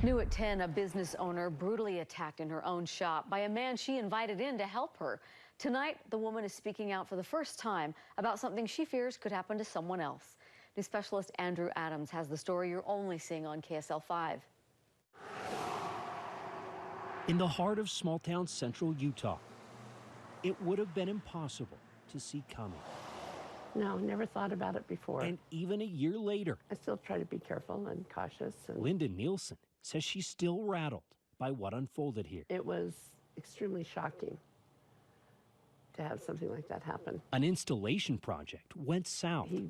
New at 10, a business owner brutally attacked in her own shop by a man she invited in to help her. Tonight, the woman is speaking out for the first time about something she fears could happen to someone else. News specialist Andrew Adams has the story you're only seeing on KSL 5. In the heart of small-town central Utah, it would have been impossible to see coming. No, never thought about it before. And even a year later, I still try to be careful and cautious. Linda Nielsen says she's still rattled by what unfolded here. It was extremely shocking to have something like that happen. An installation project went south. He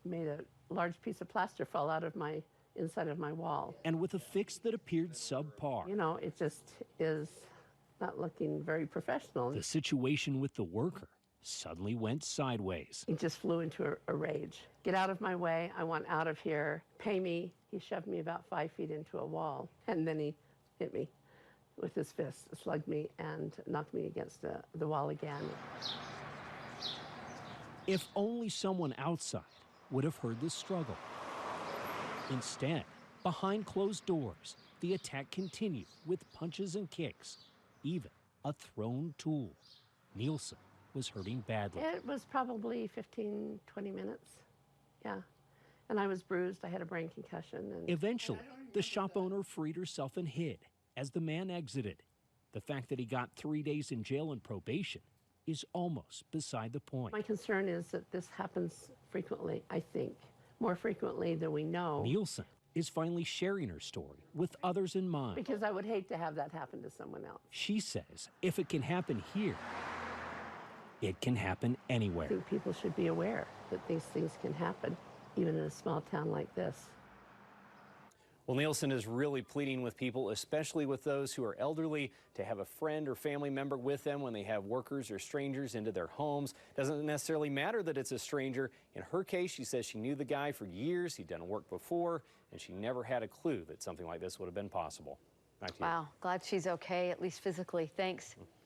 made a large piece of plaster fall out of my inside of my wall. And with a fix that appeared subpar. You know, it just is not looking very professional. The situation with the worker suddenly went sideways. He just flew into a rage. Get out of my way. I want out of here. Pay me. He shoved me about 5 feet into a wall, and then he hit me with his fist, slugged me, and knocked me against the wall again. If only someone outside would have heard the struggle. Instead, behind closed doors, the attack continued with punches and kicks, even a thrown tool. Nielsen was hurting badly. It was probably 15, 20 minutes, yeah. And I was bruised. I had a brain concussion. And eventually, the shop owner freed herself and hid as the man exited. The fact that he got 3 days in jail and probation is almost beside the point. My concern is that this happens frequently, I think, more frequently than we know. Nielsen is finally sharing her story with others in mind. Because I would hate to have that happen to someone else. She says if it can happen here, it can happen anywhere. I think people should be aware that these things can happen, even in a small town like this. Well, Nielsen is really pleading with people, especially with those who are elderly, to have a friend or family member with them when they have workers or strangers into their homes. Doesn't necessarily matter that it's a stranger. In her case, she says she knew the guy for years. He'd done work before, and she never had a clue that something like this would have been possible. Back to you. Wow, glad she's okay, at least physically. Thanks.